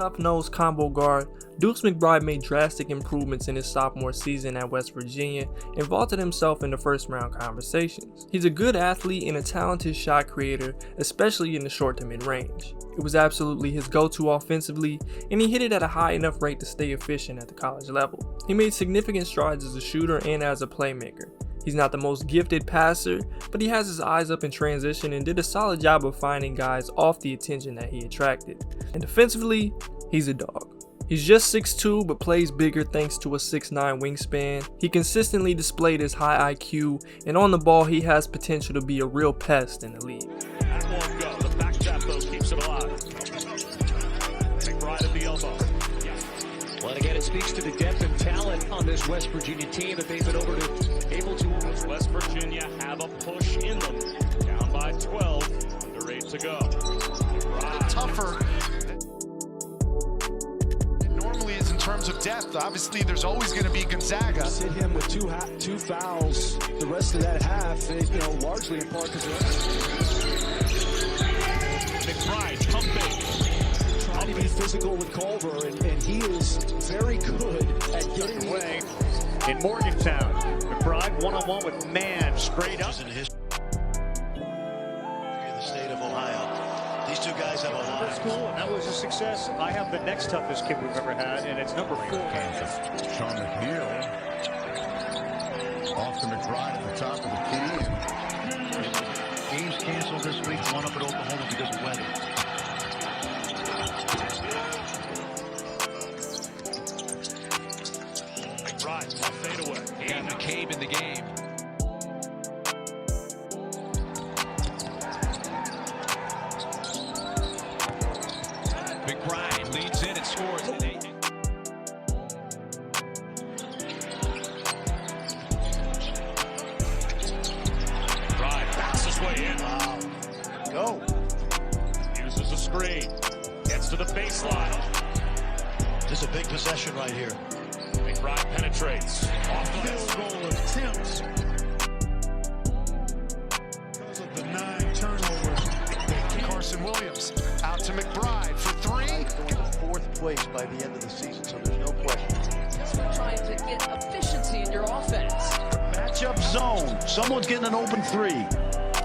tough-nosed combo guard, Deuce McBride made drastic improvements in his sophomore season at West Virginia and vaulted himself into first-round conversations. He's a good athlete and a talented shot creator, especially in the short to mid-range. It was absolutely his go-to offensively, and he hit it at a high enough rate to stay efficient at the college level. He made significant strides as a shooter and as a playmaker. He's not the most gifted passer, but he has his eyes up in transition and did a solid job of finding guys off the attention that he attracted. And defensively, he's a dog. He's just 6'2", but plays bigger thanks to a 6'9" wingspan. He consistently displayed his high IQ, and on the ball he has potential to be a real pest in the league. That won't go. The back tap though keeps it alive. McBride at the elbow. Well, again, it speaks to the depth and talent on this West Virginia team that they've been able to. Does West Virginia have a push in them? Down by 12, under 8 to go. Right. Tougher. It normally is in terms of depth. Obviously, there's always going to be Gonzaga. Sit him with two fouls. The rest of that half, largely in part because McBride pumping. Trying to be physical with Culver, and he is very good at getting away. In Morgantown, McBride one-on-one with Man straight up. In the history of the state of Ohio, these two guys have a lot. That's cool, and that was a success. I have the next toughest kid we've ever had, and it's number 4. Sean McNeil off to McBride at the top of the key. Games canceled this week, one up at Oklahoma because of weather. McBride, fade away. And McCabe in the game. McBride leads in and scores. McBride backs his way in. Wow. Go. Uses a screen. Gets to the baseline. This is a big possession right here. McBride penetrates. Off Field goal attempts. Because of the 9 turnovers. Carson Williams out to McBride for 3. Fourth place by the end of the season, so there's no question. Trying to get efficiency in your offense. Matchup zone. Someone's getting an open 3.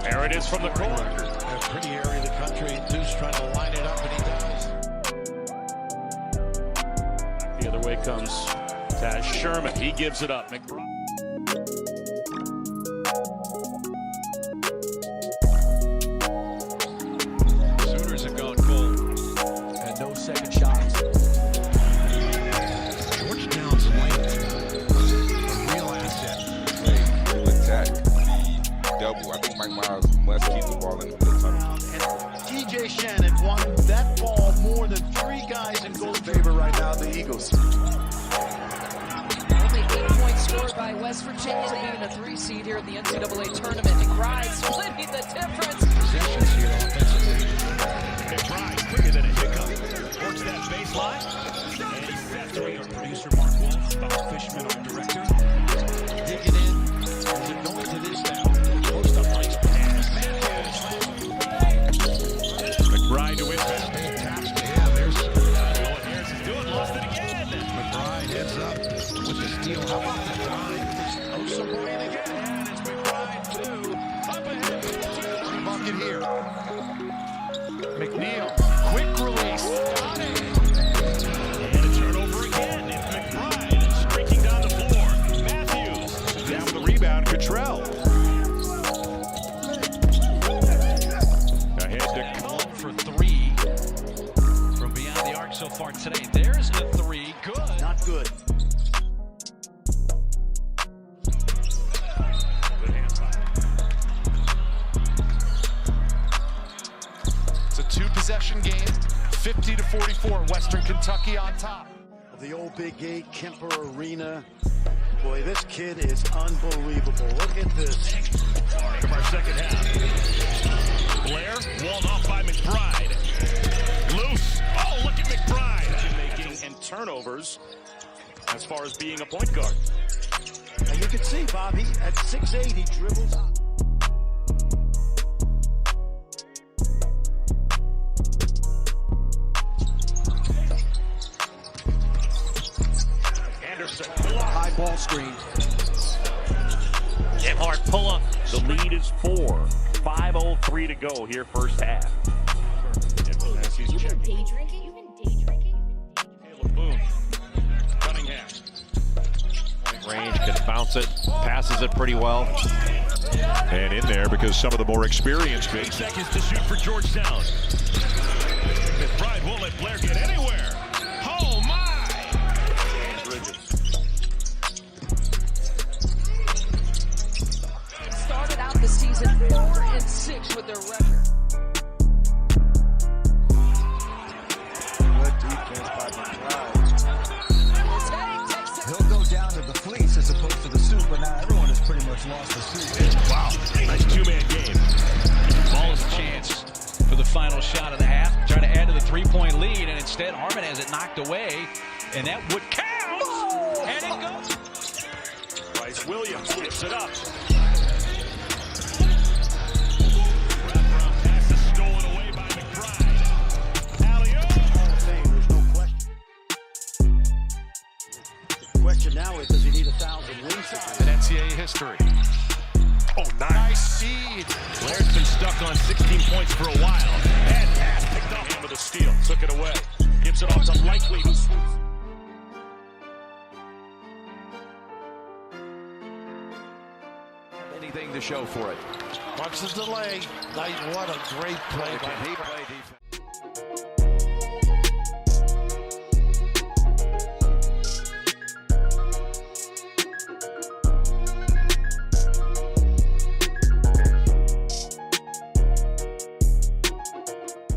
There it is from the corner. A pretty area of the country. Deuce trying to line it up, and he does. The other way comes Taz Sherman. He gives it up. McBride. Sooners have gone cold. And no second shots. Georgetown's length, a real asset. Full attack, lead, double. I think Mike Miles must keep the ball in the tunnel. TJ Shannon won that ball more than 3 guys in goal Favor right now, the Eagles. Only 8 points scored by West Virginia, being a 3 seed here in the NCAA tournament. McBride splitting the difference. possessions here offensively. McBride quicker than a hiccup. Works that baseline. And he's set to Our producer Mark Wolf, Bob Fishman, our director. Digging in. Is it going to this now? Post up nice pass. McBride to inbound. Taps to him. There's Harris is doing, lost it again. McBride heads up with the steal. How about the time? Oh, so Bryant again. And it's McBride, 2. Up ahead. Bucket here. McNeil, quick release. Got it. And a turnover again. It's McBride streaking down the floor. Matthews down with the rebound. Cottrell. Ahead to Call for 3 from beyond the arc so far today. There's the 3. Good. Not good. good hand by. It's a 2-possession game, 50-44. Western Kentucky on top. The old Big 8 Kemper Arena. Boy, this kid is unbelievable. Look at this. From our second half. Blair walled off by McBride. Loose. Oh, look at McBride. Making and turnovers as far as being a point guard. And you can see, Bobby, at 6'8", he dribbles out. high ball screen. Hard pull up. The lead is 4. 5:03 to go here, first half. You've been day drinking? Caleb Boone. Cunningham. Range, can bounce it, passes it pretty well. And in there because some of the more experienced 8 seconds to shoot for Georgetown. McBride won't let Blair get anywhere. Oh my! Started out the season 4-6 with their record. Good defense by McBride. He'll go down to the fleece as opposed to the suit, but now everyone has pretty much lost the suit. Wow, nice two-man game. Ball is a chance for the final shot of the half. Trying to add to the three-point lead, and instead Harmon has it knocked away, and that would count. And it goes. Bryce Williams gets it up. Pass is stolen away by McBride. Alley-oop. There's no question. The question now is, does he need 1,000 wins? in NCAA history. Oh, nice seed. Blair's been stuck on 16 points for a while. And pass picked up him with a steal. Took it away. Gives it off to Likely. Anything to show for it. Watch the delay. What a great play by defense.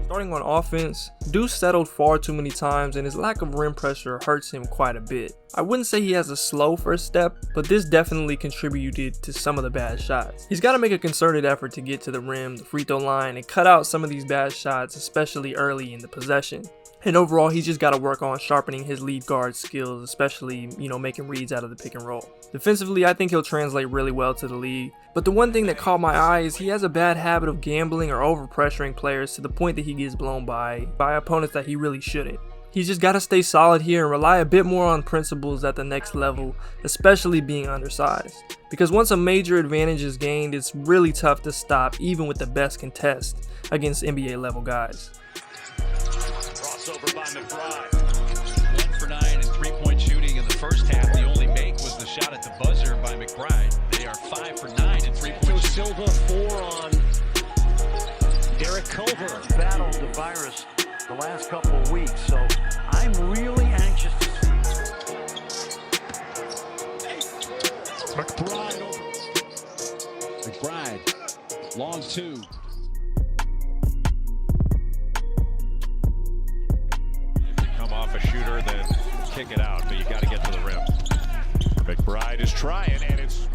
Starting on offense, Deuce settled far too many times and his lack of rim pressure hurts him quite a bit. I wouldn't say he has a slow first step, but this definitely contributed to some of the bad shots. He's got to make a concerted effort to get to the rim, the free throw line, and cut out some of these bad shots, especially early in the possession. And overall, he's just got to work on sharpening his lead guard skills, especially, making reads out of the pick and roll. Defensively, I think he'll translate really well to the league. But the one thing that caught my eye is he has a bad habit of gambling or overpressuring players to the point that he gets blown by opponents that he really shouldn't. He's just got to stay solid here and rely a bit more on principles at the next level, especially being undersized. Because once a major advantage is gained, it's really tough to stop even with the best contest against NBA level guys. Crossover by McBride. 1 for 9 in three-point shooting in the first half. The only make was the shot at the buzzer by McBride. They are 5 for 9 in three-point shooting. Silva 4 on Derek Culver. Battled the virus the last couple of weeks, so I'm really anxious to see. McBride over. McBride, long 2. Come off a shooter, then kick it out, but you got to get to the rim. McBride is trying, and it's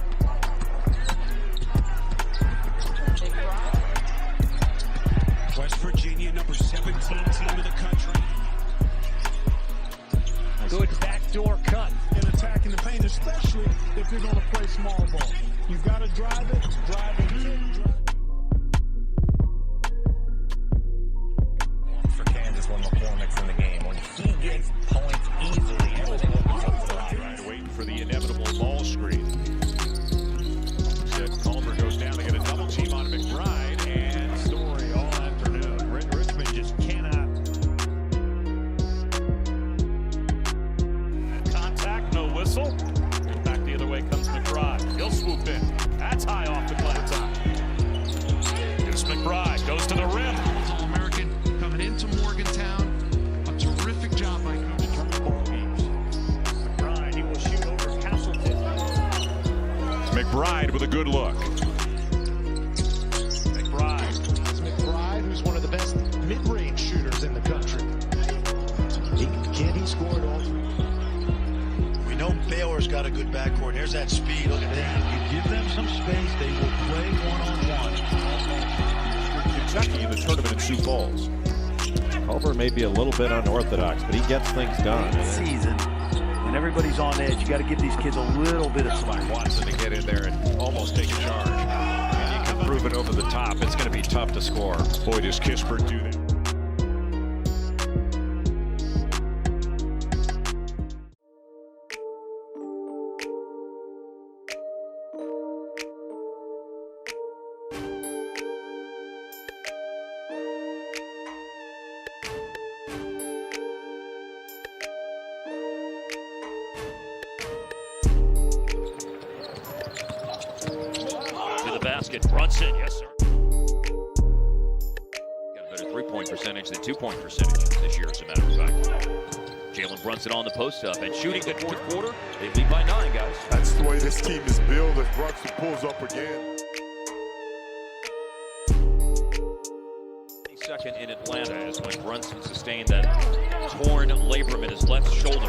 West Virginia, number 17 team in the country. Good backdoor cut. in attacking the paint, especially if you're going to play small ball. You've got to drive it, For Kansas when McCormick's in the game. When he gets points easily, everything opens up for him. Right, waiting for the inevitable ball screen. Instead, Culver goes down to get a double team on McBride, and Story all afternoon. Richmond just cannot. Contact, no whistle. Back the other way comes McBride. He'll swoop in. That's high off the glass top. Deuce McBride goes to the rim. All-American coming into Morgantown. A terrific job by Coach. McBride, he will shoot over Castleton. McBride with a good look. McBride, who's one of the best mid-range shooters in the country. Can he score it all? We know Baylor's got a good backcourt. Here's that speed. Look at that. You give them some space, they will play one-on-one. Kentucky in the tournament in Sioux Falls. Culver may be a little bit unorthodox, but he gets things done. Season. When everybody's on edge, you got to give these kids a little bit of slack. Watson to get in there and almost take charge. And he can prove it over the top. It's going to be tough to score. Boy, does Kispert do that. the basket. Brunson, yes sir. Got a better three-point percentage than two-point percentage this year, as a matter of fact. Jalen Brunson on the post-up and shooting the fourth quarter. They lead by 9, guys. That's the way this team is built as Brunson pulls up again. Second in Atlanta is when Brunson sustained that torn labrum in his left shoulder.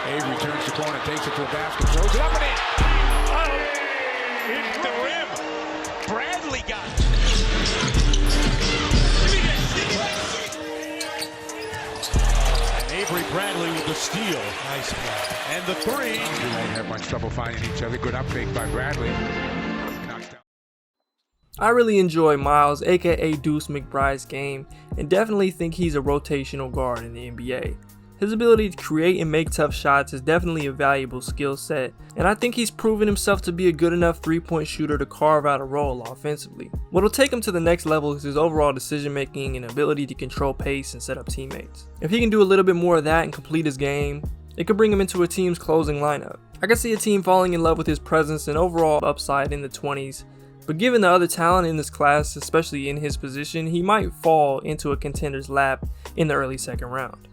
Avery turns the corner, takes it to the basket, throws it up and in. Oh, hit the rim. Bradley got it. And Avery Bradley with the steal. Nice play. And the three. They won't have much trouble finding each other. Good up fake by Bradley. I really enjoy Miles, aka Deuce McBride's game, and definitely think he's a rotational guard in the NBA. His ability to create and make tough shots is definitely a valuable skill set, and I think he's proven himself to be a good enough three-point shooter to carve out a role offensively. What'll take him to the next level is his overall decision making and ability to control pace and set up teammates. If he can do a little bit more of that and complete his game, it could bring him into a team's closing lineup. I could see a team falling in love with his presence and overall upside in the 20s, but given the other talent in this class, especially in his position, he might fall into a contender's lap in the early second round.